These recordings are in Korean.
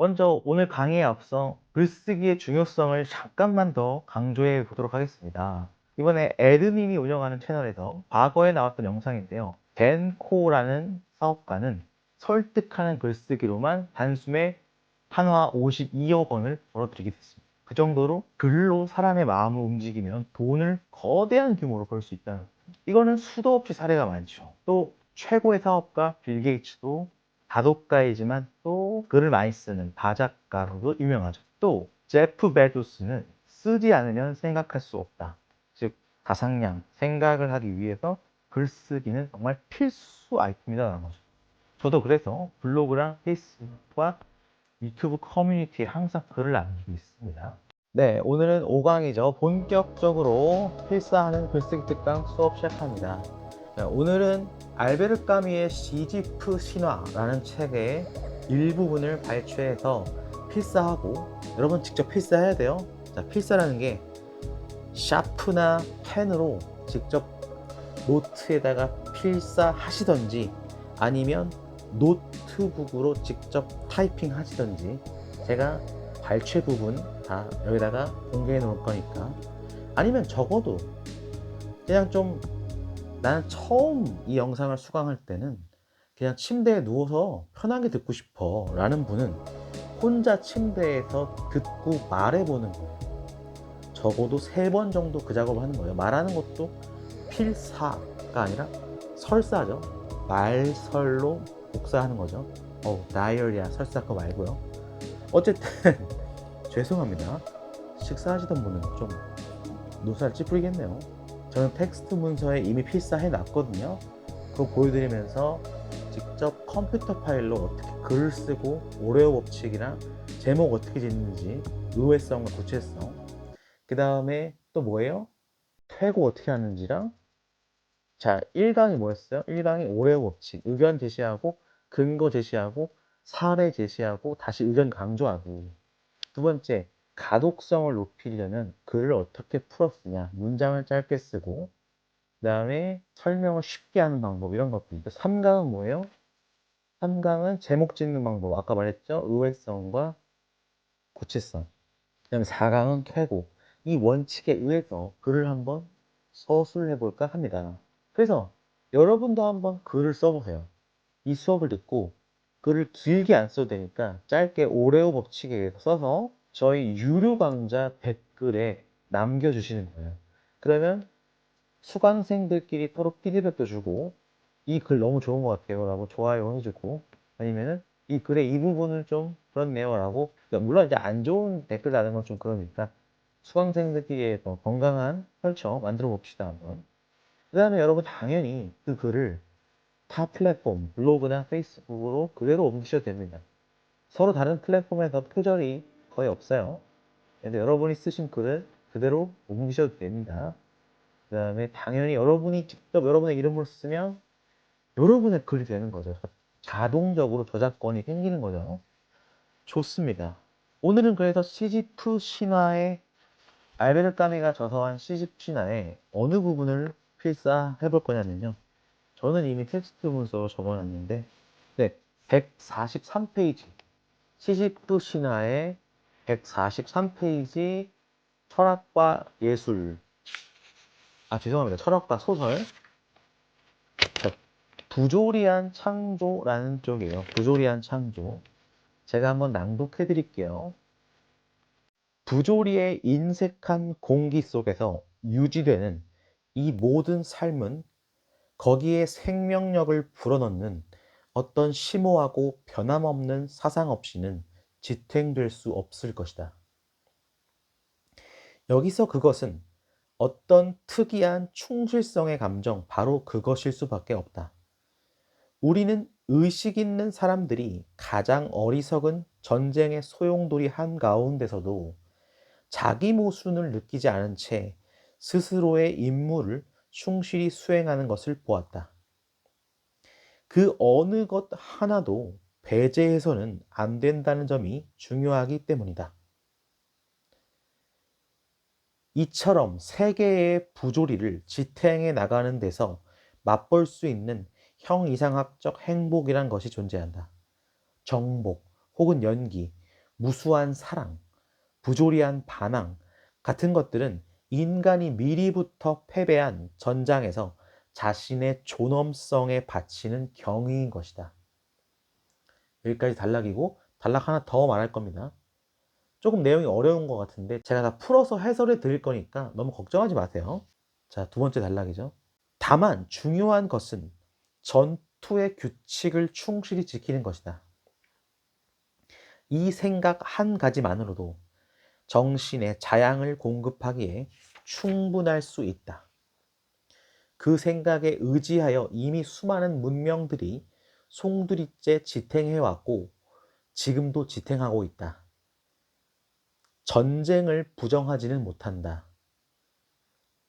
먼저 오늘 강의에 앞서 글쓰기의 중요성을 잠깐만 더 강조해 보도록 하겠습니다. 이번에 에드님이 운영하는 채널에서 과거에 나왔던 영상인데요. 댄코라는 사업가는 설득하는 글쓰기로만 단숨에 한화 52억 원을 벌어들이게 됐습니다. 그 정도로 글로 사람의 마음을 움직이면 돈을 거대한 규모로 벌 수 있다는 거예요. 이거는 수도 없이 사례가 많죠. 또 최고의 사업가 빌 게이츠도 다독가이지만 또 글을 많이 쓰는 다작가로도 유명하죠. 또 제프 베조스는 쓰지 않으면 생각할 수 없다. 즉 가상량, 생각을 하기 위해서 글쓰기는 정말 필수 아이템이라는 거죠. 저도 그래서 블로그랑 페이스북과 유튜브 커뮤니티에 항상 글을 남기고 있습니다. 네, 오늘은 5강이죠. 본격적으로 필사하는 글쓰기 특강 수업 시작합니다. 자, 오늘은 알베르 까미의 시지프 신화라는 책의 일부분을 발췌해서 필사하고, 여러분 직접 필사해야 돼요. 자, 필사라는 게 샤프나 펜으로 직접 노트에다가 필사하시던지 아니면 노트북으로 직접 타이핑 하시던지, 제가 발췌 부분 다 여기다가 공개해 놓을 거니까, 아니면 적어도 그냥 좀 나는 처음 이 영상을 수강할 때는 그냥 침대에 누워서 편하게 듣고 싶어 라는 분은 혼자 침대에서 듣고 말해보는 거예요. 적어도 3번 정도 그 작업을 하는 거예요. 말하는 것도 필사가 아니라 설사죠. 말설로 복사하는 거죠. 다이어리아 설사 거 말고요. 어쨌든 죄송합니다. 식사하시던 분은 좀 눈살 찌푸리겠네요. 저는 텍스트 문서에 이미 필사해 놨거든요. 그거 보여드리면서 직접 컴퓨터 파일로 어떻게 글을 쓰고 오레오 법칙이랑 제목 어떻게 짓는지, 의외성과 구체성, 그 다음에 또 뭐예요? 퇴고 어떻게 하는지랑, 자, 1강이 뭐였어요? 1강이 오레오 법칙, 의견 제시하고 근거 제시하고 사례 제시하고 다시 의견 강조하고, 두 번째, 가독성을 높이려면 글을 어떻게 풀었으냐, 문장을 짧게 쓰고, 그 다음에 설명을 쉽게 하는 방법, 이런 것들입니다. 3강은 뭐예요? 3강은 제목 짓는 방법, 아까 말했죠? 의외성과 구체성. 그 다음에 4강은 퇴고. 이 원칙에 의해서 글을 한번 서술해 볼까 합니다. 그래서 여러분도 한번 글을 써보세요. 이 수업을 듣고 글을 길게 안 써도 되니까 짧게 오레오 법칙에 의해서 써서 저희 유료 강좌 댓글에 남겨주시는 거예요. 그러면 수강생들끼리 서로 피드백도 주고, 이 글 너무 좋은 것 같아요 라고 좋아요 해주고, 아니면은 이 글의 이 부분은 좀 그렇네요 라고, 그러니까 물론 이제 안 좋은 댓글 다는 건 좀 그러니까 수강생들끼리 더 건강한 컬처 만들어 봅시다 한번. 그 다음에 여러분 당연히 그 글을 타 플랫폼, 블로그나 페이스북으로 그대로 옮기셔도 됩니다. 서로 다른 플랫폼에서 표절이 거의 없어요. 근데 여러분이 쓰신 글을 그대로 옮기셔도 됩니다. 그 다음에 당연히 여러분이 직접 여러분의 이름을 쓰면 여러분의 글이 되는 거죠. 자동적으로 저작권이 생기는 거죠. 좋습니다. 오늘은 그래서 시지프 신화의, 알베르 까미가 저서한 시지프 신화의 어느 부분을 필사해 볼 거냐면요. 저는 이미 텍스트 문서로 적어놨는데, 네, 143페이지. 시지프 신화의 143페이지 철학과 예술. 죄송합니다. 철학과 소설. 부조리한 창조라는 쪽이에요. 부조리한 창조. 제가 한번 낭독해 드릴게요. 부조리의 인색한 공기 속에서 유지되는 이 모든 삶은 거기에 생명력을 불어넣는 어떤 심오하고 변함없는 사상 없이는 지탱될 수 없을 것이다. 여기서 그것은 어떤 특이한 충실성의 감정, 바로 그것일 수밖에 없다. 우리는 의식 있는 사람들이 가장 어리석은 전쟁의 소용돌이 한가운데서도 자기 모순을 느끼지 않은 채 스스로의 임무를 충실히 수행하는 것을 보았다. 그 어느 것 하나도 배제해서는 안 된다는 점이 중요하기 때문이다. 이처럼 세계의 부조리를 지탱해 나가는 데서 맛볼 수 있는 형이상학적 행복이란 것이 존재한다. 정복 혹은 연기 무수한 사랑, 부조리한 반항 같은 것들은 인간이 미리부터 패배한 전장에서 자신의 존엄성에 바치는 경위인 것이다. 여기까지 단락이고, 단락 하나 더 말할 겁니다. 조금 내용이 어려운 것 같은데 제가 다 풀어서 해설해 드릴 거니까 너무 걱정하지 마세요. 자, 두 번째 단락이죠. 다만 중요한 것은 전투의 규칙을 충실히 지키는 것이다. 이 생각 한 가지만으로도 정신의 자양을 공급하기에 충분할 수 있다. 그 생각에 의지하여 이미 수많은 문명들이 송두리째 지탱해왔고 지금도 지탱하고 있다. 전쟁을 부정하지는 못한다.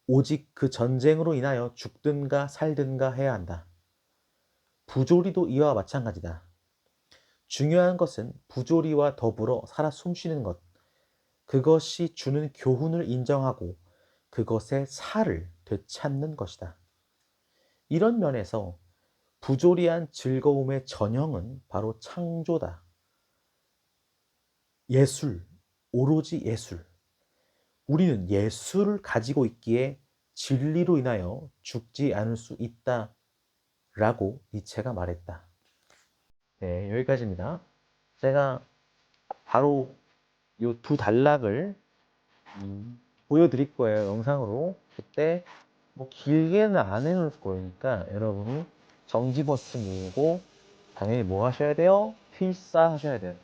오직 그 전쟁으로 인하여 죽든가 살든가 해야 한다. 부조리도 이와 마찬가지다. 중요한 것은 부조리와 더불어 살아 숨쉬는 것, 그것이 주는 교훈을 인정하고 그것의 살을 되찾는 것이다. 이런 면에서 부조리한 즐거움의 전형은 바로 창조다. 예술, 오로지 예술. 우리는 예술을 가지고 있기에 진리로 인하여 죽지 않을 수 있다. 라고 니체가 말했다. 네, 여기까지입니다. 제가 바로 이 두 단락을 보여드릴 거예요, 영상으로. 그때 뭐 길게는 안 해놓을 거니까 여러분이 정지 버튼 누르고 당연히 뭐 하셔야 돼요? 필사하셔야 돼요.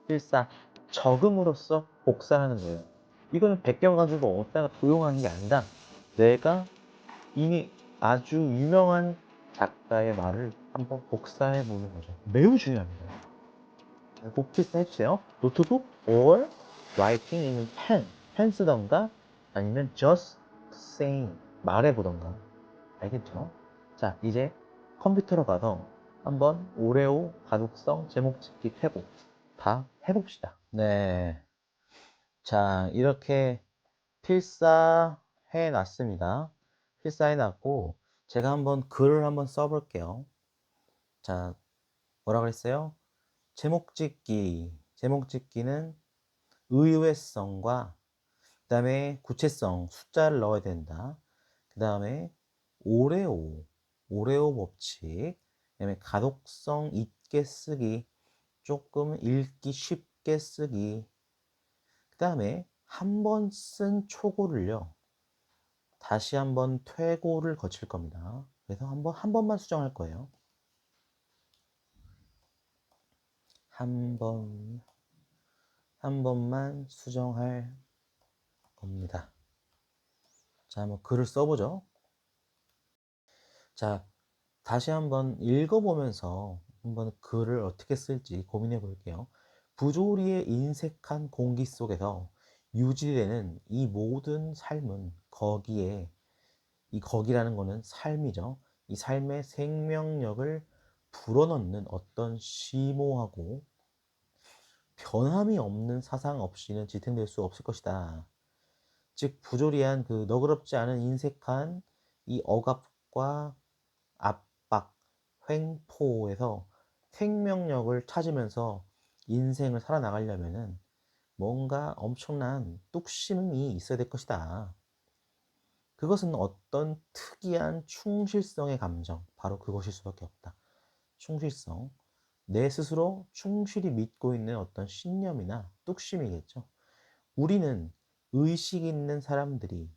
필사, 적음으로써 복사하는 거예요. 이거는 베껴 가지고 어디다가 도용하는 게 아니라 내가 이미 아주 유명한 작가의 말을 한번 복사해 보는 거죠. 매우 중요합니다. 꼭 필사해 주세요. 노트북 or writing in pen. 펜 쓰던가 아니면 just saying 말해 보던가. 알겠죠? 자, 이제 컴퓨터로 가서 한번 오레오 가독성 제목짓기 회복 다 해봅시다. 네. 자, 이렇게 필사해 놨습니다. 필사해 놨고 제가 한번 글을 한번 써볼게요. 자, 뭐라 그랬어요? 제목짓기. 제목짓기는 의외성과 그 다음에 구체성, 숫자를 넣어야 된다. 그 다음에 오레오, 오레오 법칙, 그 다음에 가독성 있게 쓰기, 조금 읽기 쉽게 쓰기, 그 다음에 한 번 쓴 초고를요, 다시 한번 퇴고를 거칠 겁니다. 그래서 한 번만 수정할 거예요. 한 번만 수정할 겁니다. 자, 한번 글을 써보죠. 자, 다시 한번 읽어보면서 한번 글을 어떻게 쓸지 고민해 볼게요. 부조리의 인색한 공기 속에서 유지되는 이 모든 삶은 거기에, 이 거기라는 거는 삶이죠. 이 삶의 생명력을 불어넣는 어떤 심오하고 변함이 없는 사상 없이는 지탱될 수 없을 것이다. 즉 부조리한 그 너그럽지 않은 인색한 이 억압과 압박, 횡포에서 생명력을 찾으면서 인생을 살아나가려면은 뭔가 엄청난 뚝심이 있어야 될 것이다. 그것은 어떤 특이한 충실성의 감정, 바로 그것일 수밖에 없다. 충실성. 내 스스로 충실히 믿고 있는 어떤 신념이나 뚝심이겠죠. 우리는 의식 있는 사람들이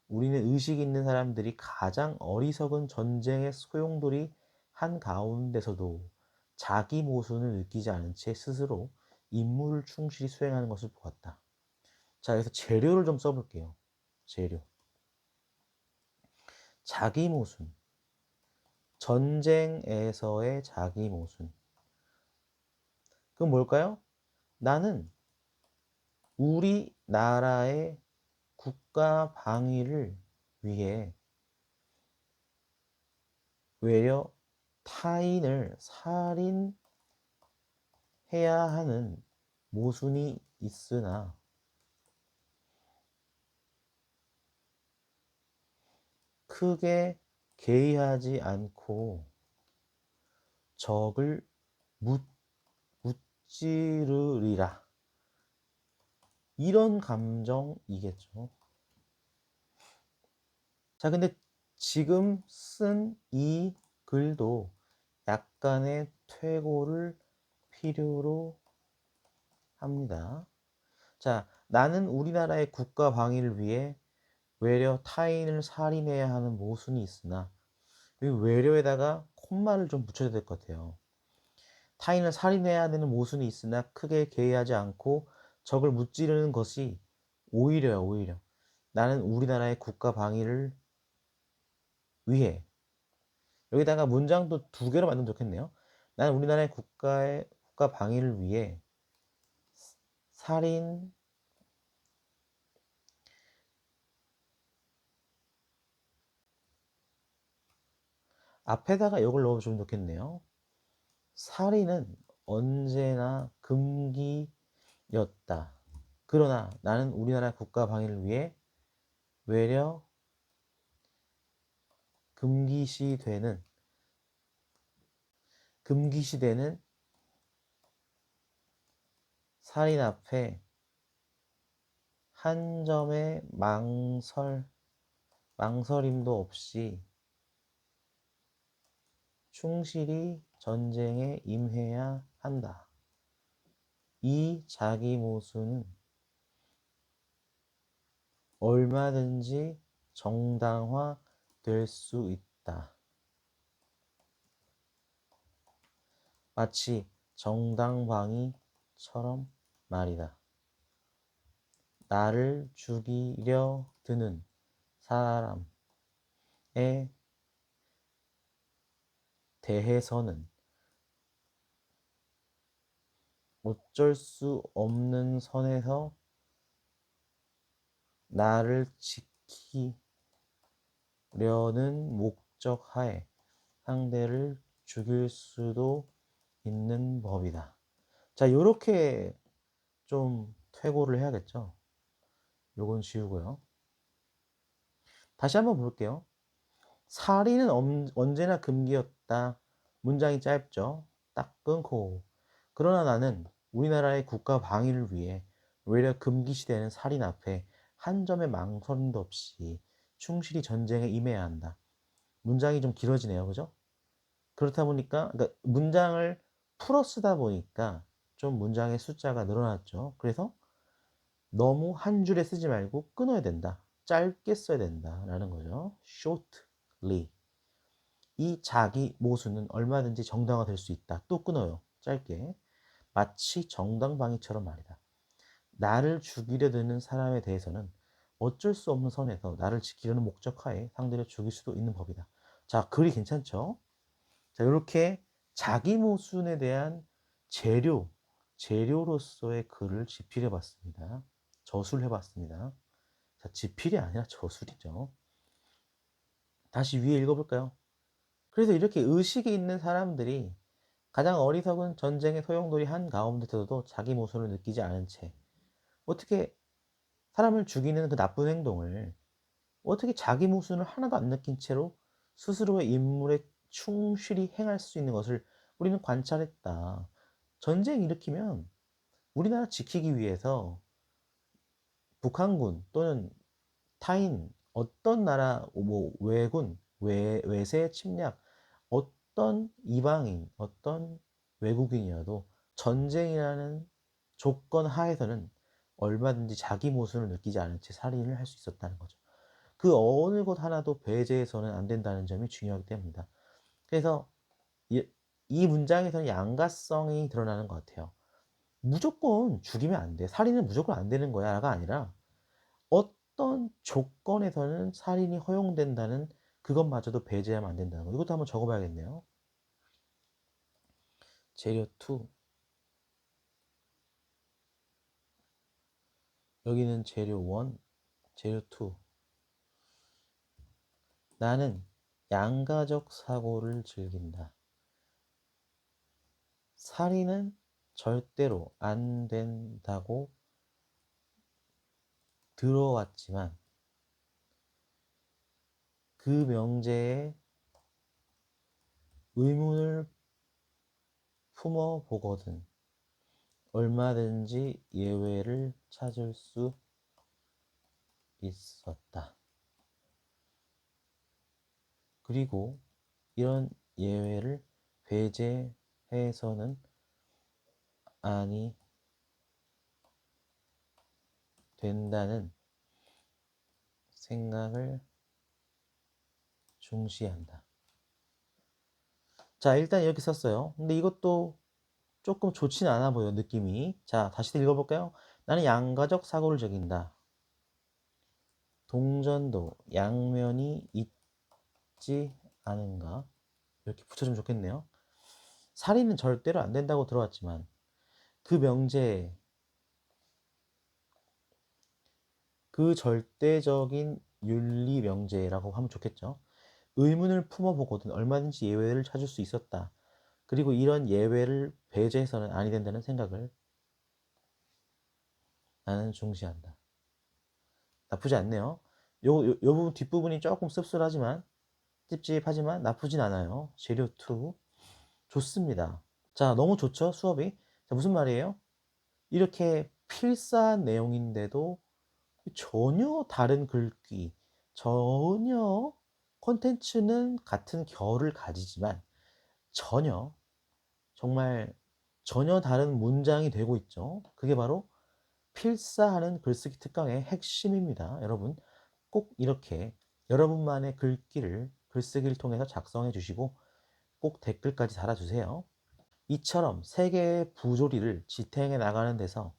우리는 의식 있는 사람들이 가장 어리석은 전쟁의 소용돌이 한가운데서도 자기 모순을 느끼지 않은 채 스스로 임무를 충실히 수행하는 것을 보았다. 자, 여기서 재료를 좀 써 볼게요. 재료. 자기 모순. 전쟁에서의 자기 모순. 그건 뭘까요? 나는 우리나라의 국가 방위를 위해 외려 타인을 살인해야 하는 모순이 있으나 크게 개의하지 않고 적을 무찌르리라. 이런 감정이겠죠. 자, 근데 지금 쓴 이 글도 약간의 퇴고를 필요로 합니다. 자, 나는 우리나라의 국가 방위를 위해 외려 타인을 살인해야 하는 모순이 있으나, 이 외려에다가 콤마를 좀 붙여야 될 것 같아요. 타인을 살인해야 되는 모순이 있으나 크게 개의하지 않고 적을 무찌르는 것이 오히려요, 오히려. 나는 우리나라의 국가 방위를 위해. 여기다가 문장도 두 개로 만들면 좋겠네요. 나는 우리나라의 국가 방위를 위해 살인 앞에다가 이걸 넣어주면 좋겠네요. 살인은 언제나 금기였다. 그러나 나는 우리나라 국가 방위를 위해 외려 금기시되는 살인 앞에 한 점의 망설임도 없이 충실히 전쟁에 임해야 한다. 이 자기 모순은 얼마든지 정당화될 수 있다. 마치 정당방위처럼 말이다. 나를 죽이려 드는 사람에 대해서는 어쩔 수 없는 선에서 나를 지키려는 목적하에 상대를 죽일 수도 있는 법이다. 자, 요렇게 좀 퇴고를 해야겠죠. 요건 지우고요. 다시 한번 볼게요. 살인은 언제나 금기였다. 문장이 짧죠. 딱 끊고. 그러나 나는 우리나라의 국가 방위를 위해 외려 금기시되는 살인 앞에 한 점의 망설임도 없이 충실히 전쟁에 임해야 한다. 문장이 좀 길어지네요. 그죠? 그렇다 보니까, 그러니까 문장을 풀어 쓰다 보니까 좀 문장의 숫자가 늘어났죠. 그래서 너무 한 줄에 쓰지 말고 끊어야 된다. 짧게 써야 된다라는 거죠. shortly. 이 자기 모순은 얼마든지 정당화될 수 있다. 또 끊어요. 짧게. 마치 정당방위처럼 말이다. 나를 죽이려 드는 사람에 대해서는 어쩔 수 없는 선에서 나를 지키려는 목적하에 상대를 죽일 수도 있는 법이다. 자, 글이 괜찮죠? 자, 이렇게 자기 모순에 대한 재료로서의 글을 집필해 봤습니다. 저술해 봤습니다. 자, 집필이 아니라 저술이죠. 다시 위에 읽어볼까요? 그래서 이렇게 의식이 있는 사람들이 가장 어리석은 전쟁의 소용돌이 한가운데서도 자기 모순을 느끼지 않은 채 어떻게 사람을 죽이는 그 나쁜 행동을 어떻게 자기 모순을 하나도 안 느낀 채로 스스로의 임무에 충실히 행할 수 있는 것을 우리는 관찰했다. 전쟁 일으키면 우리나라 지키기 위해서 북한군 또는 타인 어떤 나라 뭐 외군 외세 침략 어떤 이방인, 어떤 외국인이어도 전쟁이라는 조건 하에서는 얼마든지 자기 모순을 느끼지 않은 채 살인을 할 수 있었다는 거죠. 그 어느 것 하나도 배제해서는 안 된다는 점이 중요하기 때문입니다. 그래서 이 문장에서는 양가성이 드러나는 것 같아요. 무조건 죽이면 안 돼. 살인은 무조건 안 되는 거야가 아니라 어떤 조건에서는 살인이 허용된다는 그것마저도 배제하면 안 된다는 거. 이것도 한번 적어 봐야겠네요. 재료 2. 여기는 재료 1, 재료 2. 나는 양가적 사고를 즐긴다. 살인은 절대로 안 된다고 들어왔지만 그 명제에 의문을 품어 보거든 얼마든지 예외를 찾을 수 있었다. 그리고 이런 예외를 배제해서는 아니 된다는 생각을 중시한다. 자, 일단 이렇게 썼어요. 근데 이것도 조금 좋진 않아 보여, 느낌이. 자, 다시 읽어볼까요? 나는 양가적 사고를 즐긴다. 동전도 양면이 있지 않은가? 이렇게 붙여주면 좋겠네요. 살인은 절대로 안 된다고 들어왔지만 그 명제에 그 절대적인 윤리 명제라고 하면 좋겠죠. 의문을 품어보거든 얼마든지 예외를 찾을 수 있었다. 그리고 이런 예외를 배제해서는 아니 된다는 생각을 나는 중시한다. 나쁘지 않네요. 요 부분 뒷부분이 조금 씁쓸하지만 찝찝하지만 나쁘진 않아요. 재료 2 좋습니다. 자, 너무 좋죠 수업이. 자, 무슨 말이에요? 이렇게 필사한 내용인데도 전혀 다른 글귀, 전혀 콘텐츠는 같은 결을 가지지만 전혀 정말 전혀 다른 문장이 되고 있죠. 그게 바로 필사하는 글쓰기 특강의 핵심입니다. 여러분 꼭 이렇게 여러분만의 글귀를 글쓰기를 통해서 작성해 주시고 꼭 댓글까지 달아주세요. 이처럼 세 개의 부조리를 지탱해 나가는 데서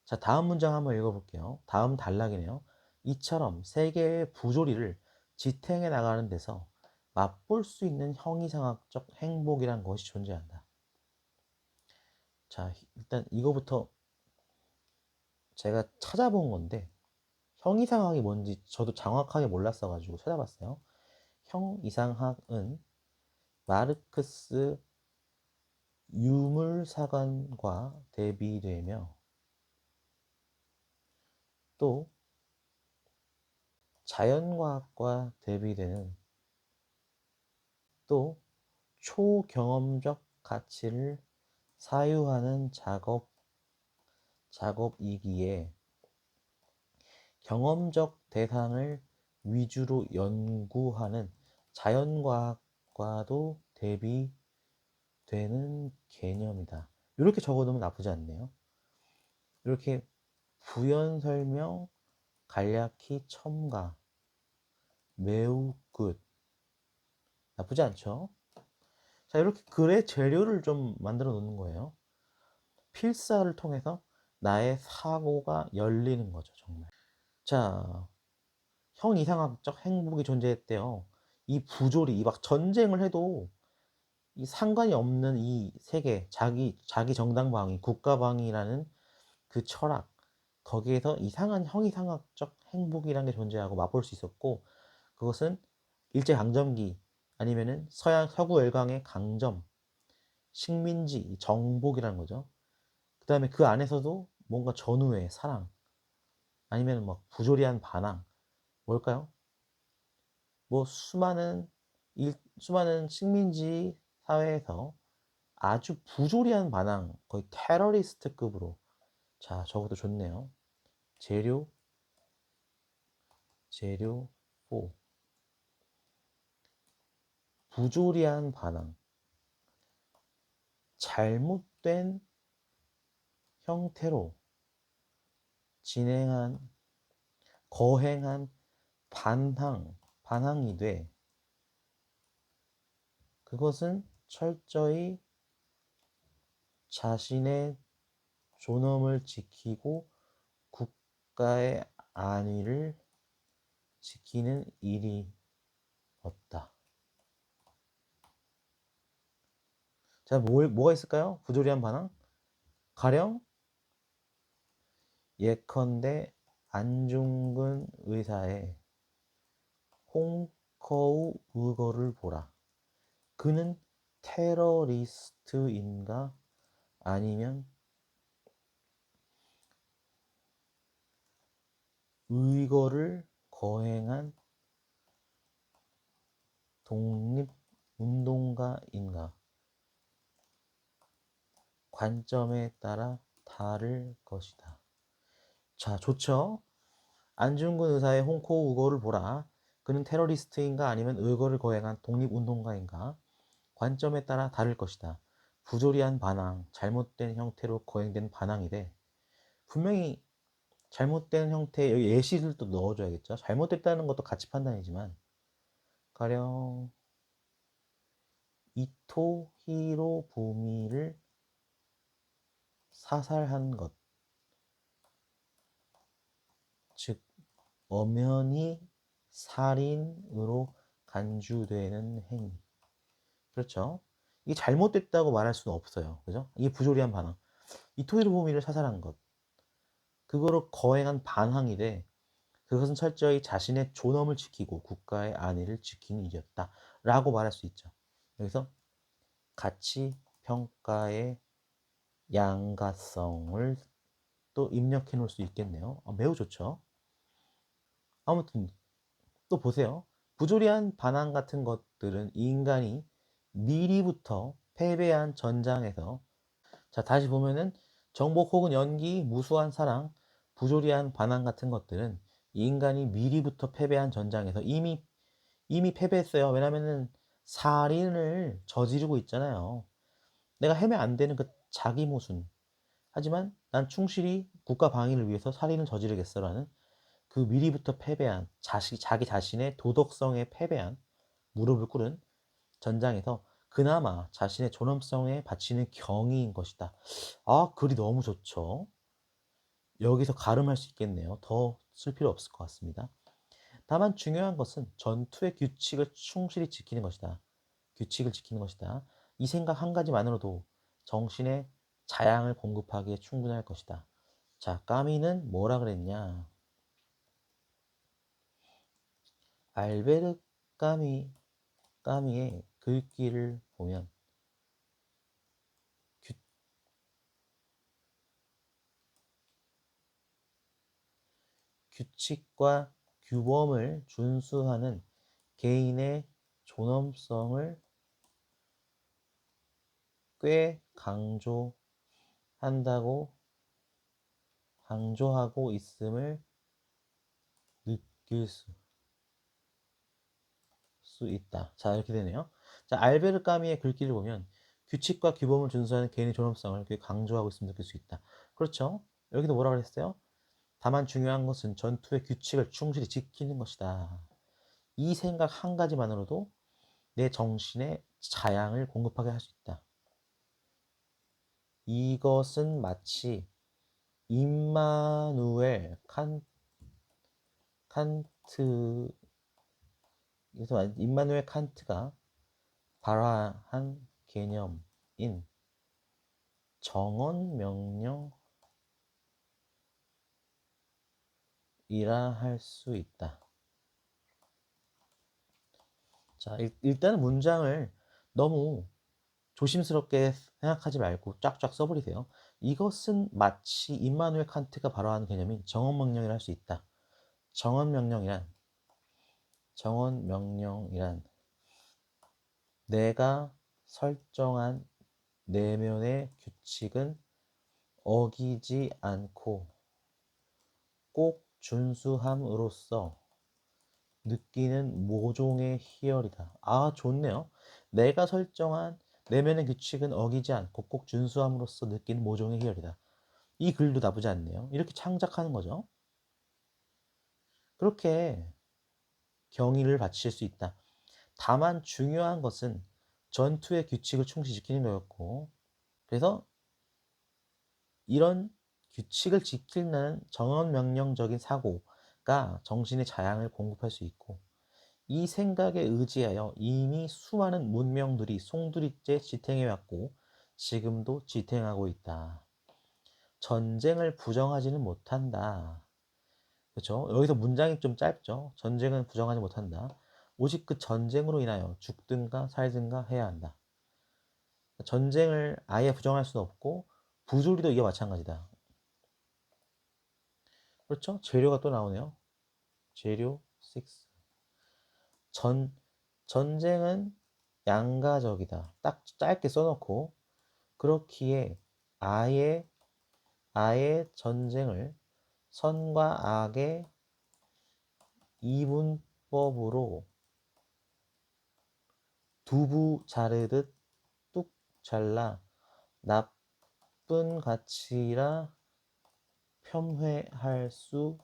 자, 다음 문장 한번 읽어볼게요. 다음 단락이네요. 이처럼 세 개의 부조리를 지탱해 나가는 데서 맛볼 수 있는 형이상학적 행복이란 것이 존재한다. 자, 일단 이거부터 제가 찾아본 건데 형이상학이 뭔지 저도 정확하게 몰랐어가지고 찾아봤어요. 형이상학은 마르크스 유물사관과 대비되며 또 자연과학과 대비되는 또 초경험적 가치를 사유하는 작업이기에 경험적 대상을 위주로 연구하는 자연과학과도 대비되는 개념이다. 이렇게 적어놓으면 나쁘지 않네요. 이렇게 부연 설명, 간략히 첨가, 매우 굿. 나쁘지 않죠? 자, 이렇게 글의 재료를 좀 만들어 놓는 거예요. 필사를 통해서 나의 사고가 열리는 거죠, 정말. 자, 형이상학적 행복이 존재했대요. 이 부조리, 이 막 전쟁을 해도 이 상관이 없는 이 세계, 자기 정당방위, 국가방위라는 그 철학, 거기에서 이상한 형이상학적 행복이라는 게 존재하고 맛볼 수 있었고, 그것은 일제강점기 아니면은 서구 열강의 강점, 식민지, 정복이라는 거죠. 그 다음에 그 안에서도 뭔가 전우애, 사랑, 아니면 막 부조리한 반항, 뭘까요? 뭐 수많은 식민지 사회에서 아주 부조리한 반항, 거의 테러리스트급으로. 자, 저것도 좋네요. 재료 4. 부조리한 반항, 잘못된 형태로 진행한, 거행한 반항이 돼 그것은 철저히 자신의 존엄을 지키고 국가의 안위를 지키는 일이 없다. 자, 뭐가 있을까요? 부조리한 반항? 가령 예컨대 안중근 의사의 홍커우 의거를 보라. 그는 테러리스트인가 아니면 의거를 거행한 독립운동가인가? 관점에 따라 다를 것이다. 자, 좋죠? 안중근 의사의 홍콩 의거를 보라. 그는 테러리스트인가 아니면 의거를 거행한 독립운동가인가? 관점에 따라 다를 것이다. 부조리한 반항, 잘못된 형태로 거행된 반항이래. 분명히 잘못된 형태, 여기 예시를 또 넣어줘야겠죠. 잘못됐다는 것도 가치 판단이지만, 가령 이토 히로부미를 사살한 것, 즉 엄연히 살인으로 간주되는 행위. 그렇죠? 이게 잘못됐다고 말할 수는 없어요. 그죠? 이게 부조리한 반항. 이토 히로부미를 사살한 것, 그거를 거행한 반항이래. 그것은 철저히 자신의 존엄을 지키고 국가의 안위를 지키는 일이었다. 라고 말할 수 있죠. 여기서 가치 평가의 양가성을 또 입력해 놓을 수 있겠네요. 매우 좋죠. 아무튼 또 보세요. 부조리한 반항 같은 것들은 인간이 미리부터 패배한 전장에서, 자, 다시 보면은 정복 혹은 연기, 무수한 사랑, 부조리한 반항 같은 것들은 인간이 미리부터 패배한 전장에서 이미 패배했어요. 왜냐면은 살인을 저지르고 있잖아요. 내가 해면 안 되는 그 자기 모순. 하지만 난 충실히 국가 방위를 위해서 살인을 저지르겠어라는 그 미리부터 패배한 자기 자신의 도덕성에 패배한 무릎을 꿇은 전장에서 그나마 자신의 존엄성에 바치는 경의인 것이다. 아, 글이 너무 좋죠. 여기서 가름할 수 있겠네요. 더 쓸 필요 없을 것 같습니다. 다만 중요한 것은 전투의 규칙을 충실히 지키는 것이다. 규칙을 지키는 것이다. 이 생각 한 가지만으로도 정신의 자양을 공급하기에 충분할 것이다. 자, 까미는 뭐라 그랬냐? 알베르 까미의 글귀를 보면 규, 규칙과 규범을 준수하는 개인의 존엄성을 꽤 강조하고 있음을 느낄 수 있다. 자, 이렇게 되네요. 자, 알베르 까미의 글귀를 보면 규칙과 규범을 준수하는 개인의 존엄성을 꽤 강조하고 있음을 느낄 수 있다. 그렇죠? 여기도 뭐라 그랬어요? 다만 중요한 것은 전투의 규칙을 충실히 지키는 것이다. 이 생각 한 가지만으로도 내 정신에 자양을 공급하게 할 수 있다. 이것은 마치 임마누엘 칸트, 그래서 임마누엘 칸트가 발화한 개념인 정언명령이라 할 수 있다. 자, 일단은 문장을 너무 조심스럽게 생각하지 말고 쫙쫙 써버리세요. 이것은 마치 임마누엘 칸트가 발화한 개념인 정언명령이라 할 수 있다. 정언명령이란 내가 설정한 내면의 규칙은 어기지 않고 꼭 준수함으로써 느끼는 모종의 희열이다. 아, 좋네요. 내가 설정한 내면의 규칙은 어기지 않고 꼭 준수함으로써 느끼는 모종의 희열이다. 이 글도 나쁘지 않네요. 이렇게 창작하는 거죠. 그렇게 경의를 바칠 수 있다. 다만 중요한 것은 전투의 규칙을 충실히 지키는 거였고, 그래서 이런 규칙을 지키는 정언명령적인 사고가 정신의 자양을 공급할 수 있고, 이 생각에 의지하여 이미 수많은 문명들이 송두리째 지탱해왔고 지금도 지탱하고 있다. 전쟁을 부정하지는 못한다. 그렇죠? 여기서 문장이 좀 짧죠. 전쟁은 부정하지 못한다. 오직 그 전쟁으로 인하여 죽든가 살든가 해야 한다. 전쟁을 아예 부정할 수는 없고 부조리도 이게 마찬가지다. 그렇죠? 재료가 또 나오네요. 재료 6. 전 전쟁은 양가적이다. 딱 짧게 써놓고 그렇기에 아예 전쟁을 선과 악의 이분법으로 두부 자르듯 뚝 잘라 나쁜 가치라 폄훼할 수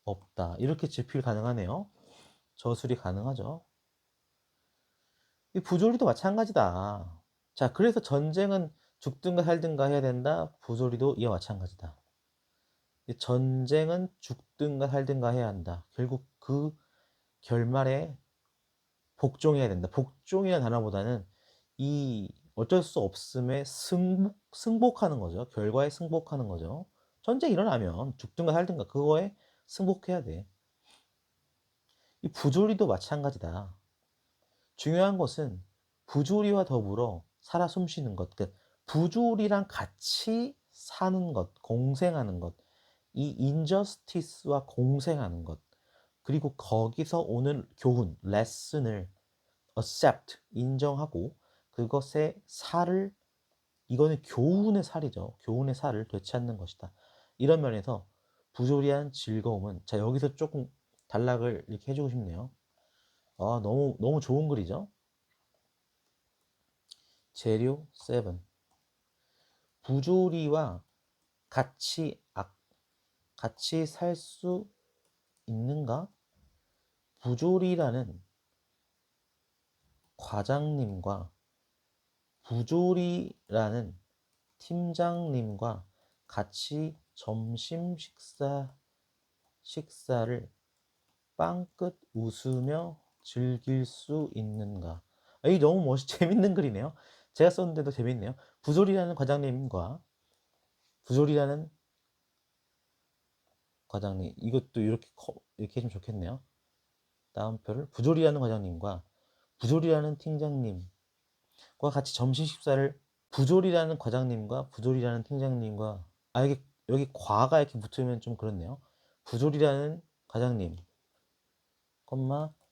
없다. 이렇게 제필 가능하네요. 저술이 가능하죠. 이 부조리도 마찬가지다. 자, 그래서 전쟁은 죽든가 살든가 해야 된다. 부조리도 이와 마찬가지다. 전쟁은 죽든가 살든가 해야 한다. 결국 그 결말에 복종해야 된다. 복종이라는 단어보다는 이 어쩔 수 없음에 승복하는 거죠. 결과에 승복하는 거죠. 전쟁이 일어나면 죽든가 살든가 그거에 승복해야 돼. 이 부조리도 마찬가지다. 중요한 것은 부조리와 더불어 살아 숨쉬는 것, 그러니까 부조리랑 같이 사는 것, 공생하는 것, 이 인저스티스와 공생하는 것, 그리고 거기서 오는 교훈, 레슨을 accept, 인정하고 그것의 살을, 이거는 교훈의 살이죠. 교훈의 살을 되찾는 것이다. 이런 면에서 부조리한 즐거움은, 자, 여기서 조금 단락을 이렇게 해주고 싶네요. 아, 너무 좋은 글이죠. 재료 7. 부조리와 같이 살 수 있는가? 부조리라는 과장님과 부조리라는 팀장님과 같이 점심 식사를 빵긋 웃으며 즐길 수 있는가? 이 너무 재밌는 글이네요. 제가 썼는데도 재밌네요. 부조리라는 과장님과 부조리라는 과장님, 이것도 이렇게 해주면 좋겠네요. 다음표를 부조리라는 과장님과 부조리라는 팀장님과 같이 점심 식사를, 부조리라는 과장님과 부조리라는 팀장님과, 아, 이게 여기 과가 이렇게 붙으면 좀 그렇네요. 부조리라는 과장님,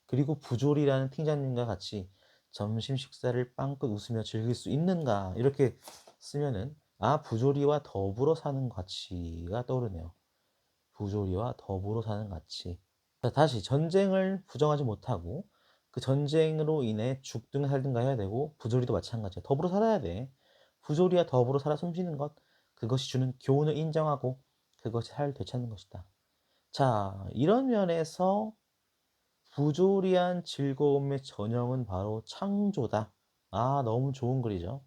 그리고 부조리라는 팀장님과 같이 점심 식사를 빵긋 웃으며 즐길 수 있는가, 이렇게 쓰면은 부조리와 더불어 사는 가치가 떠오르네요. 부조리와 더불어 사는 가치. 자, 다시 전쟁을 부정하지 못하고 그 전쟁으로 인해 죽든 살든가 해야 되고, 부조리도 마찬가지야. 더불어 살아야 돼. 부조리와 더불어 살아 숨쉬는 것, 그것이 주는 교훈을 인정하고 그것이 살 되찾는 것이다. 자, 이런 면에서 부조리한 즐거움의 전형은 바로 창조다. 너무 좋은 글이죠.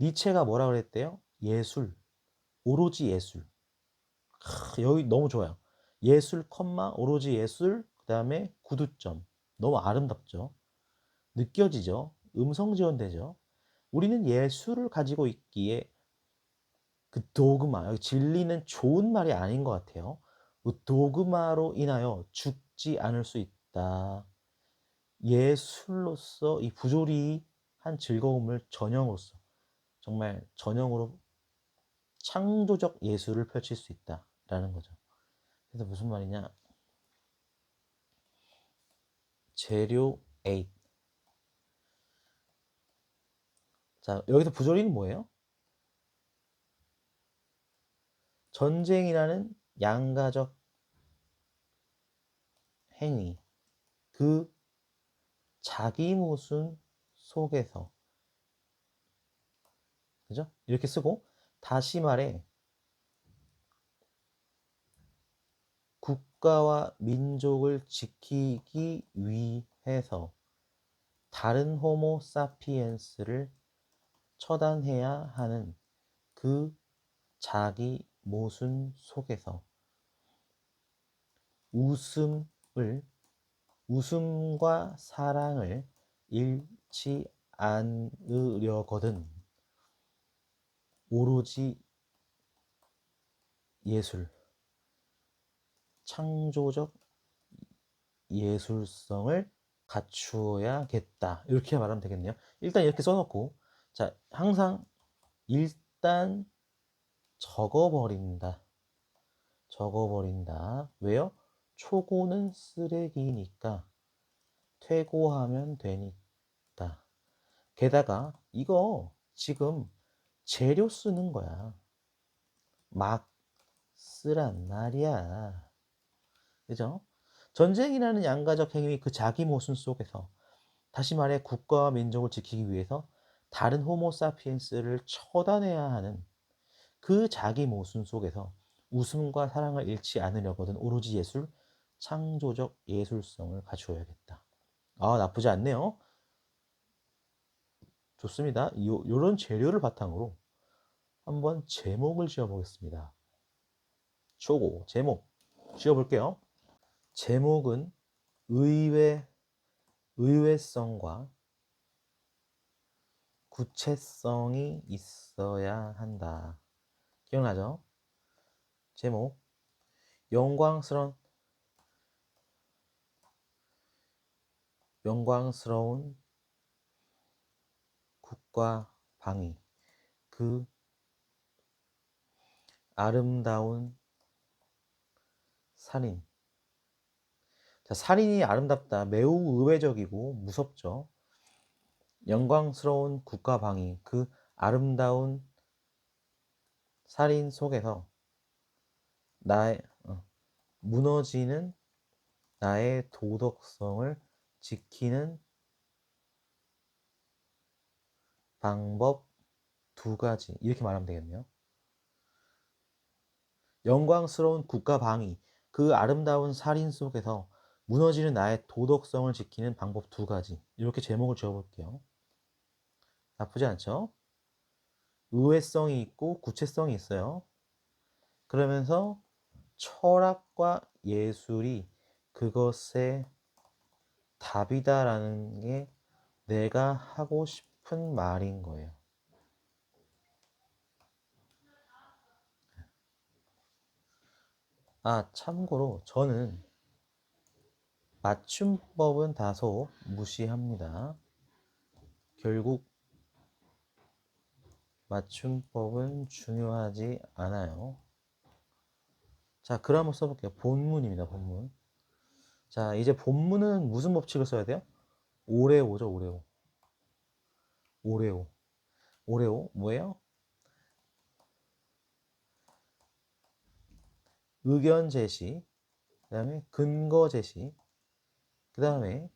니체가 뭐라 그랬대요? 예술, 오로지 예술. 여기 너무 좋아요. 예술, 오로지 예술, 그 다음에 구두점. 너무 아름답죠. 느껴지죠. 음성 지원되죠. 우리는 예술을 가지고 있기에 그 도그마, 여기 진리는 좋은 말이 아닌 것 같아요. 그 도그마로 인하여 죽지 않을 수 있다. 예술로서 이 부조리한 즐거움을 전형으로서, 정말 전형으로 창조적 예술을 펼칠 수 있다라는 거죠. 그래서 무슨 말이냐? 재료 8. 자, 여기서 부조리는 뭐예요? 전쟁이라는 양가적 행위, 그 자기 모순 속에서, 그죠? 이렇게 쓰고, 다시 말해 국가와 민족을 지키기 위해서 다른 호모 사피엔스를 처단해야 하는 그 자기 모순 속에서 웃음을 웃음과 사랑을 잃지 않으려거든 오로지 예술, 창조적 예술성을 갖추어야겠다. 이렇게 말하면 되겠네요. 일단 이렇게 써놓고, 자, 항상 일단 적어버린다. 적어버린다. 왜요? 초고는 쓰레기니까 퇴고하면 되니까. 게다가 이거 지금 재료 쓰는 거야. 막 쓰란 말이야. 그죠? 전쟁이라는 양가적 행위 그 자기 모순 속에서 다시 말해 국가와 민족을 지키기 위해서 다른 호모 사피엔스를 처단해야 하는 그 자기 모순 속에서 웃음과 사랑을 잃지 않으려거든 오로지 예술, 창조적 예술성을 갖추어야겠다. 아, 나쁘지 않네요. 좋습니다. 요런 재료를 바탕으로 한번 제목을 지어보겠습니다. 초고, 제목 지어볼게요. 제목은 의외성과 구체성이 있어야 한다. 기억나죠? 제목 영광스러운 국가 방위, 그 아름다운 살인. 자, 살인이 아름답다. 매우 의외적이고 무섭죠. 영광스러운 국가 방위, 그 아름다운 살인 속에서 나의 무너지는 나의 도덕성을 지키는 방법 두 가지. 이렇게 말하면 되겠네요. 영광스러운 국가 방위, 그 아름다운 살인 속에서 무너지는 나의 도덕성을 지키는 방법 두 가지. 이렇게 제목을 지어볼게요. 나쁘지 않죠? 의외성이 있고 구체성이 있어요. 그러면서 철학과 예술이 그것의 답이다라는 게 내가 하고 싶은 말인 거예요. 아, 참고로 저는 맞춤법은 다소 무시합니다. 결국 맞춤법은 중요하지 않아요. 자, 글 한번 써볼게요. 본문입니다. 본문. 자, 이제 본문은 무슨 법칙을 써야 돼요? 오레오죠. 오레오. 오레오. 오레오 뭐예요? 의견 제시, 그 다음에 근거 제시, 그 다음에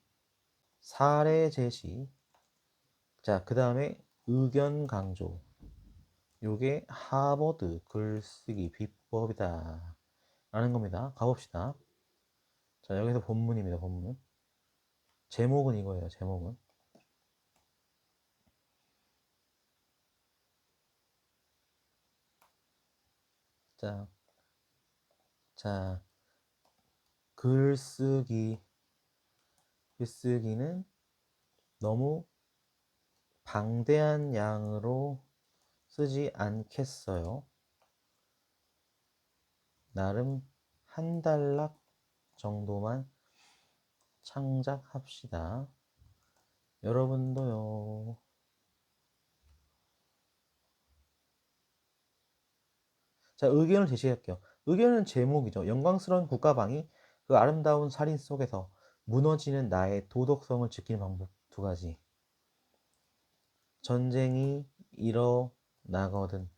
사례 제시, 자, 그 다음에 의견 강조. 요게 하버드 글쓰기 비법이다 라는 겁니다. 가봅시다. 자, 여기서 본문입니다. 본문. 제목은 이거예요. 제목은. 자, 자, 글쓰기는 너무 방대한 양으로 쓰지 않겠어요. 나름 한 단락 정도만 창작합시다. 여러분도요. 자, 의견을 제시할게요. 의견은 제목이죠. 영광스러운 국가방위, 그 아름다운 살인 속에서 무너지는 나의 도덕성을 지키는 방법 두 가지. 전쟁이 일어나거든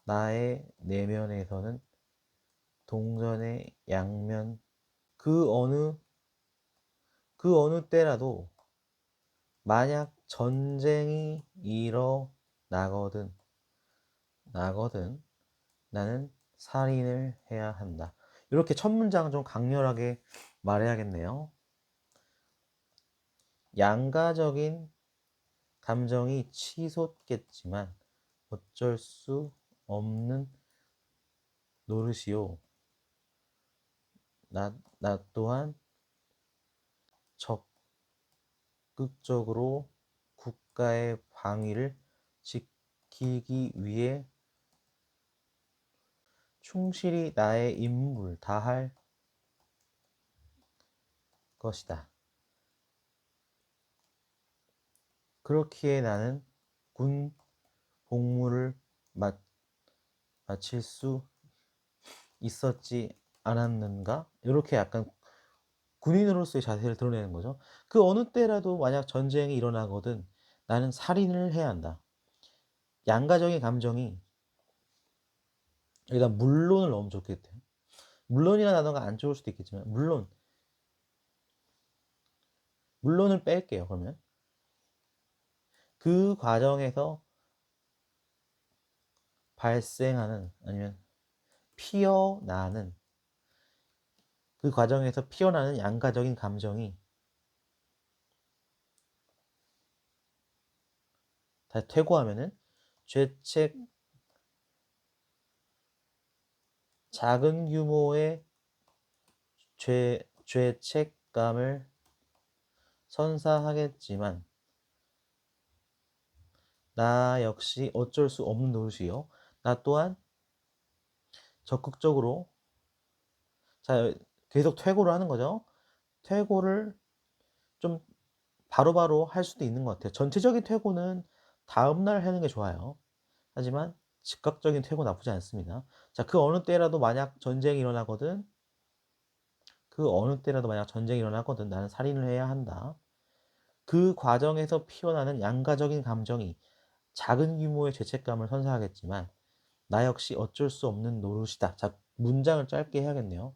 나의 내면에서는 동전의 양면 그 어느 그 어느 때라도 만약 전쟁이 일어나거든 나거든 나는 살인을 해야 한다. 이렇게 첫 문장 좀 강렬하게 말해야겠네요. 양가적인 감정이 치솟겠지만 어쩔 수 없는 노릇이요. 나 또한 적극적으로 국가의 방위를 지키기 위해 충실히 나의 임무를 다할 것이다. 그렇기에 나는 군 복무를 마칠 수 있었지 않았는가? 이렇게 약간 군인으로서의 자세를 드러내는 거죠. 그 어느 때라도 만약 전쟁이 일어나거든 나는 살인을 해야 한다. 양가적인 감정이 여기다 물론을 넣으면 좋겠대요. 물론이라는 단어가 안 좋을 수도 있겠지만 물론을 뺄게요. 그러면 그 과정에서 발생하는 아니면 피어나는 그 과정에서 피어나는 양가적인 감정이 다 퇴고하면은 죄책 작은 규모의 죄책감을 선사하겠지만 나 역시 어쩔 수 없는 노릇이요. 나 또한 적극적으로 자 계속 퇴고를 하는 거죠. 퇴고를 좀 바로바로 할 수도 있는 것 같아요. 전체적인 퇴고는 다음날 하는 게 좋아요. 하지만 즉각적인 퇴고 나쁘지 않습니다. 자, 그 어느 때라도 만약 전쟁이 일어나거든 나는 살인을 해야 한다. 그 과정에서 피어나는 양가적인 감정이 작은 규모의 죄책감을 선사하겠지만 나 역시 어쩔 수 없는 노릇이다. 자, 문장을 짧게 해야겠네요.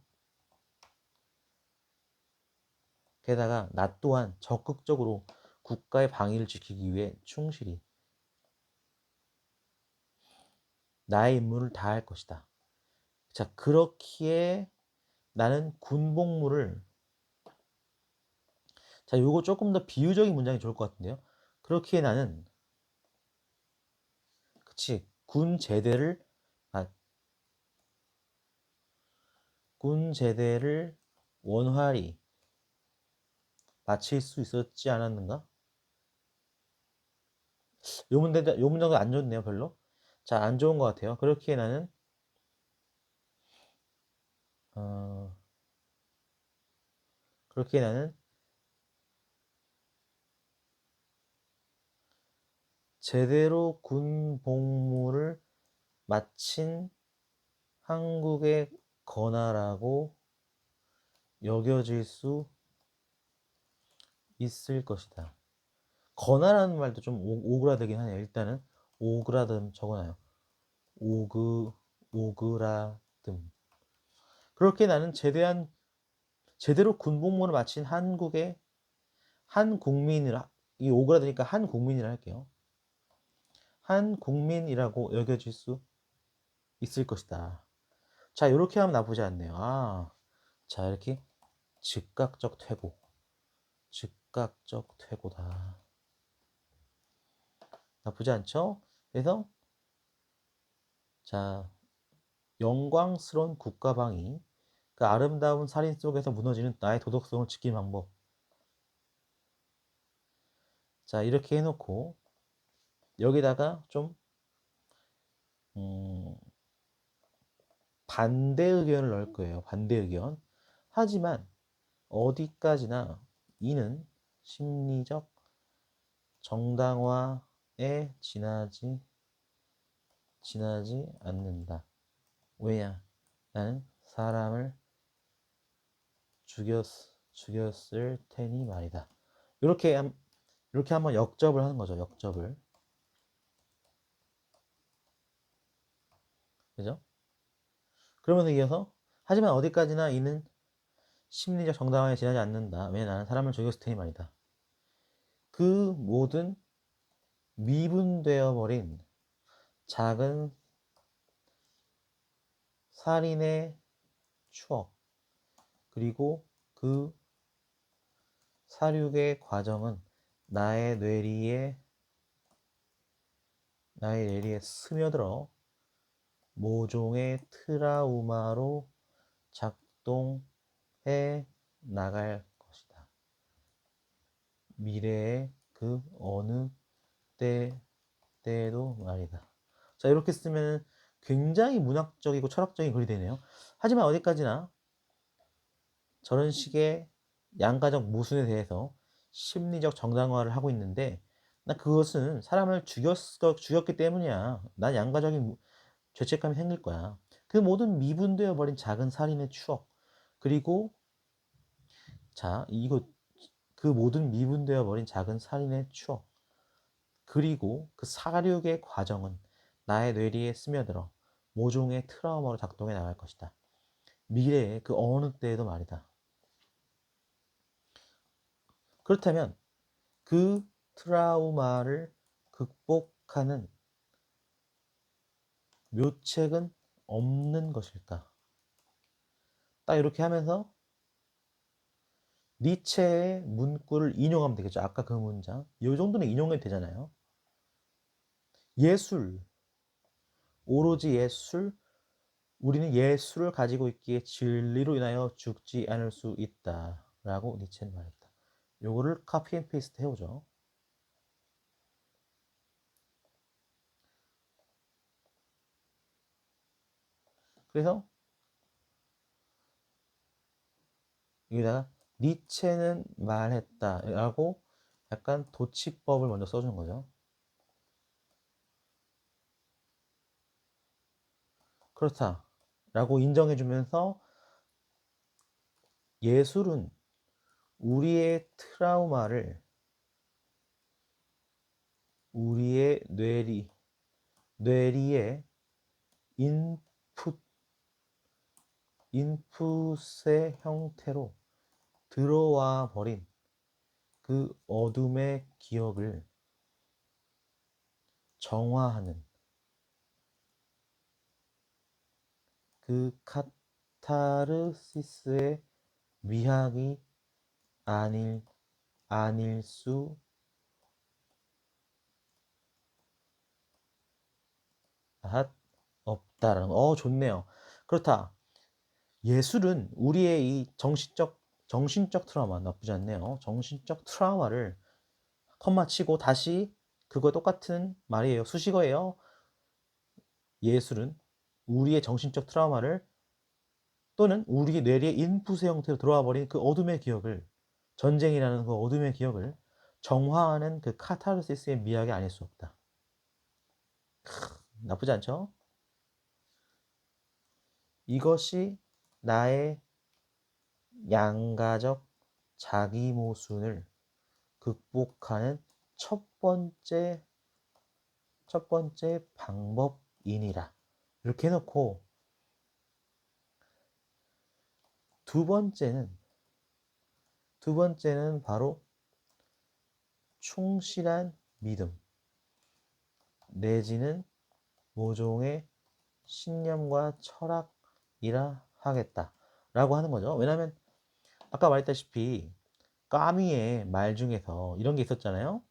게다가 나 또한 적극적으로 국가의 방위를 지키기 위해 충실히 나의 임무를 다할 것이다. 자, 그렇기에 나는 군복무를 자, 요거 조금 더 비유적인 문장이 좋을 것 같은데요. 그렇기에 나는 그치 아, 군 제대를 원활히 마칠 수 있었지 않았는가? 요 문장도 안 좋네요, 별로. 자, 안 좋은 것 같아요. 그렇기에 나는 어, 그렇기에 나는 제대로 군 복무를 마친 한국의 권하라고 여겨질 수 있을 것이다. 권하라는 말도 좀 오그라들긴 하네요. 일단은 오그라듦 적어놔요. 오그라듦. 그렇게 나는 제대로 군복무를 마친 한국의 한 국민을 이 오그라드니까 한 국민이라 할게요. 한 국민이라고 여겨질 수 있을 것이다. 자, 이렇게 하면 나쁘지 않네요. 자, 이렇게 즉각적 퇴고. 즉각적 퇴고다. 나쁘지 않죠? 그래서 자, 영광스러운 국가방위. 그 아름다운 살인 속에서 무너지는 나의 도덕성을 지키는 방법. 자, 이렇게 해놓고 여기다가 좀 음, 반대 의견을 넣을 거예요. 반대 의견. 하지만 어디까지나 이는 심리적 정당화에 지나지 않는다. 왜냐? 나는 사람을 죽였을 테니 말이다. 이렇게 이렇게 한번 역접을 하는 거죠. 역접을. 그죠? 그러면서 이어서 하지만 어디까지나 이는 심리적 정당화에 지나지 않는다. 왜? 나는 사람을 죽였을 테니 말이다. 그 모든 미분되어 버린 작은 살인의 추억, 그리고 그 사륙의 과정은 나의 뇌리에 스며들어 모종의 트라우마로 작동해 나갈 것이다. 미래의 그 어느 때에도 말이다. 자, 이렇게 쓰면 굉장히 문학적이고 철학적인 글이 되네요. 하지만 어디까지나 저런 식의 양가적 모순에 대해서 심리적 정당화를 하고 있는데, 나 그것은 사람을 죽였기 때문이야. 난 양가적인 죄책감이 생길 거야. 그 모든 미분되어 버린 작은 살인의 추억, 그리고 자, 이거 그 모든 미분되어 버린 작은 살인의 추억, 그리고 그 사륙의 과정은 나의 뇌리에 스며들어 모종의 트라우마로 작동해 나갈 것이다. 미래의 그 어느 때에도 말이다. 그렇다면 그 트라우마를 극복하는 묘책은 없는 것일까? 딱 이렇게 하면서 니체의 문구를 인용하면 되겠죠. 아까 그 문장. 이 정도는 인용해도 되잖아요. 예술, 오로지 예술, 우리는 예술을 가지고 있기에 진리로 인하여 죽지 않을 수 있다. 라고 니체는 말했다. 요거를 카피 앤 페이스트 해오죠. 그래서 여기다가 니체는 말했다 라고 약간 도치법을 먼저 써준 거죠. 그렇다 라고 인정해주면서 예술은 우리의 트라우마를 우리의 뇌리의 인풋, 인풋의 형태로 들어와 버린 그 어둠의 기억을 정화하는 그 카타르시스의 미학이 아닐 수 없다라는 거. 좋네요. 그렇다. 예술은 우리의 이 정신적 트라우마, 나쁘지 않네요. 정신적 트라우마를 컴마 치고 다시 그거 똑같은 말이에요. 수식어예요. 예술은 우리의 정신적 트라우마를 또는 우리 뇌리의 인풋의 형태로 들어와 버린 그 어둠의 기억을, 전쟁이라는 그 어둠의 기억을 정화하는 그 카타르시스의 미학이 아닐 수 없다. 나쁘지 않죠? 이것이 나의 양가적 자기 모순을 극복하는 첫 번째 방법이니라. 이렇게 해놓고 두 번째는 바로 충실한 믿음 내지는 모종의 신념과 철학이라 하겠다 라고 하는 거죠. 왜냐하면 아까 말했다시피 까미의 말 중에서 이런 게 있었잖아요.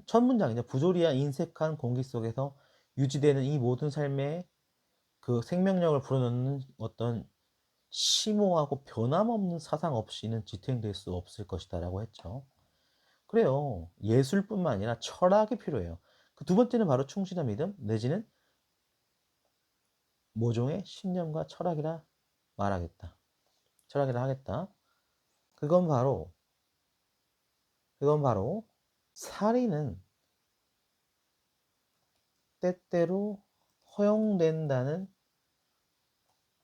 첫 문장이죠. 부조리한 인색한 공기 속에서 유지되는 이 모든 삶의 그 생명력을 불어넣는 어떤 심오하고 변함없는 사상 없이는 지탱될 수 없을 것이다 라고 했죠. 그래요. 예술뿐만 아니라 철학이 필요해요. 그 두 번째는 바로 충실한 믿음 내지는 모종의 신념과 철학이라 하겠다. 그건 바로 살인은 때때로 허용된다는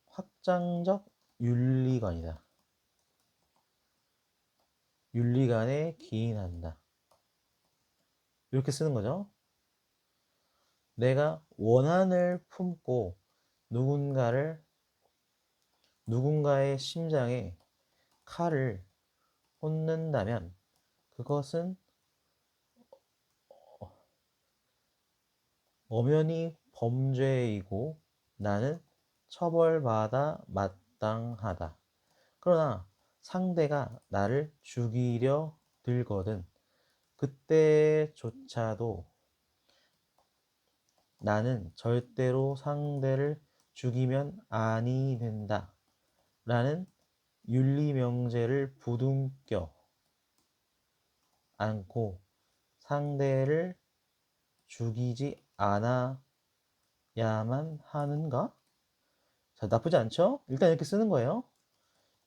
확장적 윤리관이다. 윤리관에 기인한다. 이렇게 쓰는 거죠. 내가 원한을 품고 누군가의 심장에 칼을 꽂는다면 그것은 엄연히 범죄이고 나는 처벌받아 마땅하다. 그러나 상대가 나를 죽이려 들거든 그때조차도 나는 절대로 상대를 죽이면 아니 된다. 라는 윤리명제를 부둥켜 안고 상대를 죽이지 않아야만 하는가? 자, 나쁘지 않죠? 일단 이렇게 쓰는 거예요.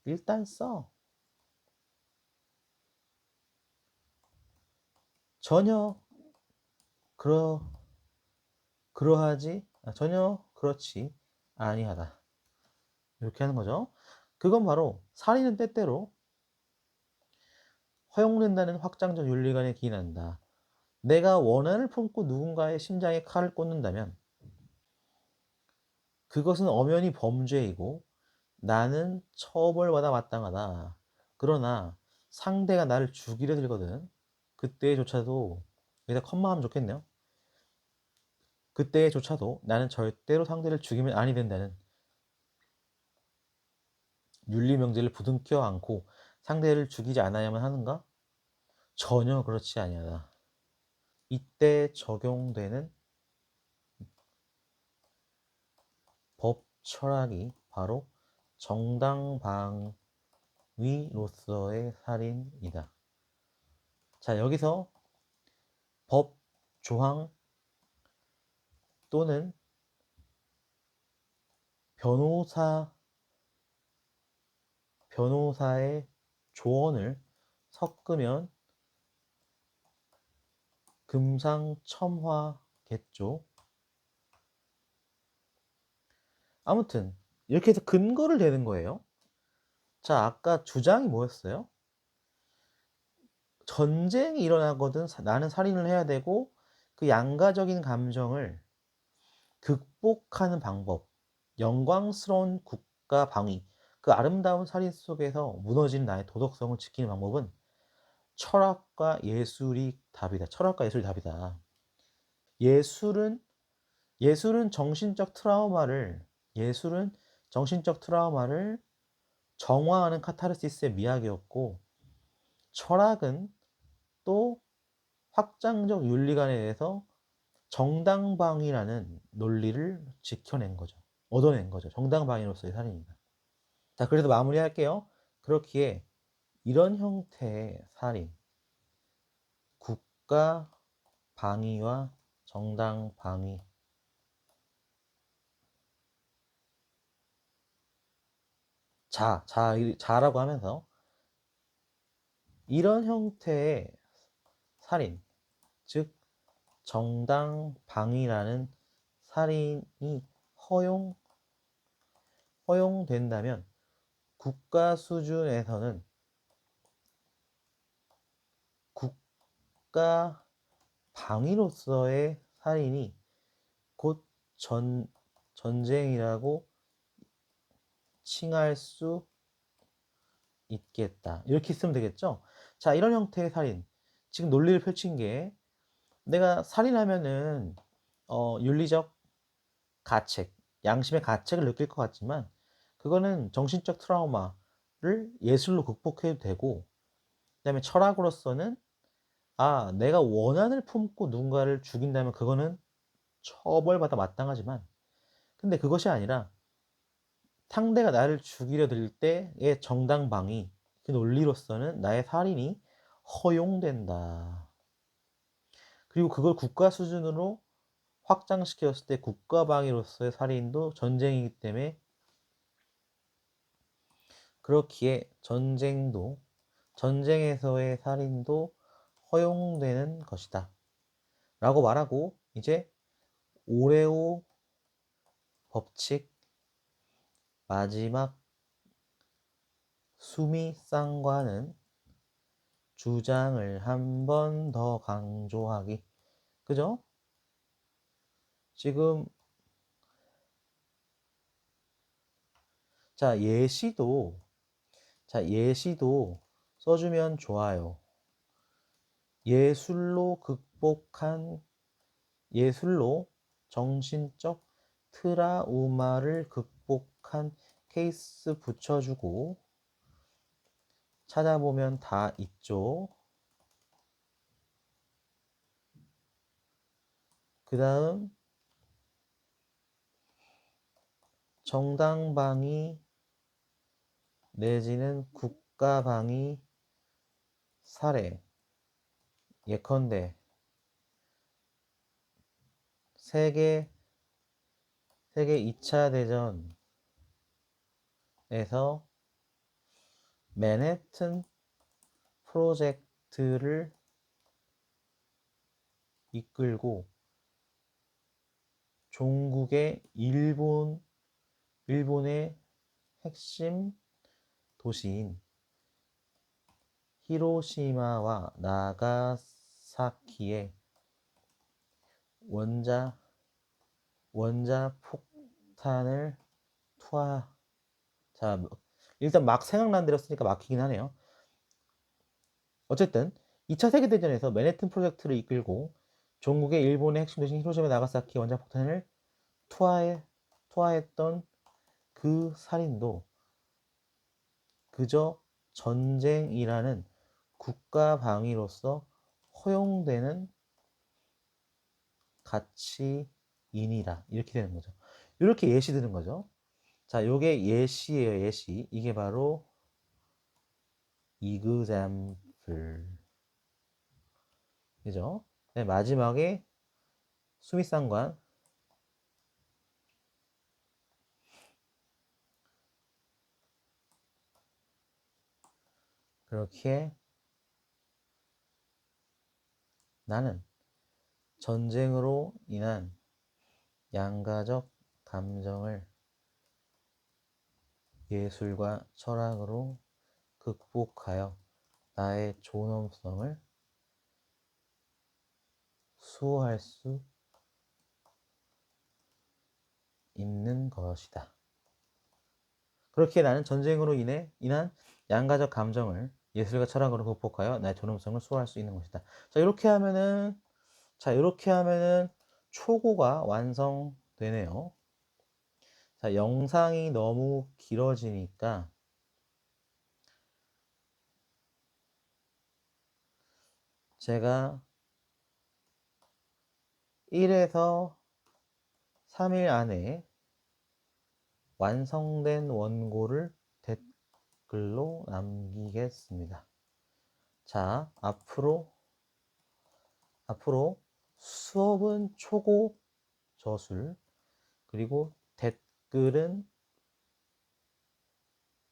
일단 써. 전혀 그러 전혀 그렇지 아니하다. 이렇게 하는 거죠. 그건 바로 살인은 때때로 허용된다는 확장적 윤리관에 기인한다. 내가 원한을 품고 누군가의 심장에 칼을 꽂는다면 그것은 엄연히 범죄이고 나는 처벌받아 마땅하다. 그러나 상대가 나를 죽이려 들거든. 그때조차도 여기다 컴마 하면 좋겠네요. 그때조차도 나는 절대로 상대를 죽이면 아니 된다는 윤리명제를 부둥켜 안고 상대를 죽이지 않아야만 하는가? 전혀 그렇지 아니하다. 이때 적용되는 법 철학이 바로 정당방위로서의 살인이다. 자, 여기서 법 조항 또는 변호사의 조언을 섞으면 금상첨화겠죠. 아무튼 이렇게 해서 근거를 대는 거예요. 자, 아까 주장이 뭐였어요? 전쟁이 일어나거든 나는 살인을 해야 되고 그 양가적인 감정을 극복하는 방법, 영광스러운 국가 방위, 그 아름다운 살인 속에서 무너지는 나의 도덕성을 지키는 방법은 철학과 예술이 답이다. 철학과 예술이 답이다. 예술은 예술은 정신적 트라우마를 예술은 정신적 트라우마를 정화하는 카타르시스의 미학이었고 철학은 또 확장적 윤리관에 대해서 정당방위라는 논리를 지켜낸 거죠. 얻어낸 거죠. 정당방위로서의 살인입니다. 자, 그래서 마무리할게요. 그렇기에 이런 형태의 살인, 국가 방위와 정당 방위, 자라고 하면서 이런 형태의 살인, 즉 정당 방위라는 살인이 허용된다면 국가 수준에서는 국가 방위로서의 살인이 곧 전쟁이라고 칭할 수 있겠다. 이렇게 쓰면 되겠죠? 자, 이런 형태의 살인. 지금 논리를 펼친 게 내가 살인하면은 윤리적 가책, 양심의 가책을 느낄 것 같지만 그거는 정신적 트라우마를 예술로 극복해도 되고 그다음에 철학으로서는 내가 원한을 품고 누군가를 죽인다면 그거는 처벌받아 마땅하지만 근데 그것이 아니라 상대가 나를 죽이려 들 때의 정당방위 그 논리로서는 나의 살인이 허용된다. 그리고 그걸 국가 수준으로 확장시켰을 때 국가방위로서의 살인도 전쟁이기 때문에 그렇기에 전쟁에서의 살인도 허용되는 것이다. 라고 말하고 이제 오레오 법칙 마지막 수미상관은 주장을 한 번 더 강조하기. 그죠? 지금 자, 예시도 써주면 좋아요. 예술로 정신적 트라우마를 극복한 케이스 붙여주고 찾아보면 다 있죠. 그 다음 정당방위 내지는 국가방위 사례. 예컨대 세계 2차 대전에서 맨해튼 프로젝트를 이끌고 종국의 일본의 핵심 도시인 히로시마와 나가사키에 원자 폭탄을 자, 일단 막 생각난 대로 쓰니까 막히긴 하네요. 어쨌든 2차 세계대전에서 맨해튼 프로젝트를 이끌고 종국의 일본의 핵심 도시인 히로시마 나가사키 원자 폭탄을 투하했던 그 살인도 그저 전쟁이라는 국가 방위로서 허용되는 가치인이라 이렇게 되는 거죠. 이렇게 예시 드는 거죠. 자, 요게 예시예요, 예시. 이게 바로 example. 그죠? 네, 마지막에 수미상관. 그렇게 나는 전쟁으로 인한 양가적 감정을 예술과 철학으로 극복하여 나의 존엄성을 수호할 수 있는 것이다. 그렇게 나는 전쟁으로 인한 양가적 감정을 예술과 철학으로 극복하여 나의 존엄성을 수호할 수 있는 것이다. 자, 이렇게 하면은 초고가 완성되네요. 자, 영상이 너무 길어지니까 제가 1에서 3일 안에 완성된 원고를 댓글로 남기겠습니다. 자, 앞으로 수업은 초고 저술, 그리고 댓글은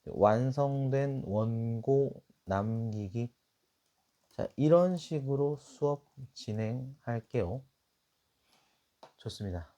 완성된 원고 남기기. 자, 이런 식으로 수업 진행할게요. 좋습니다.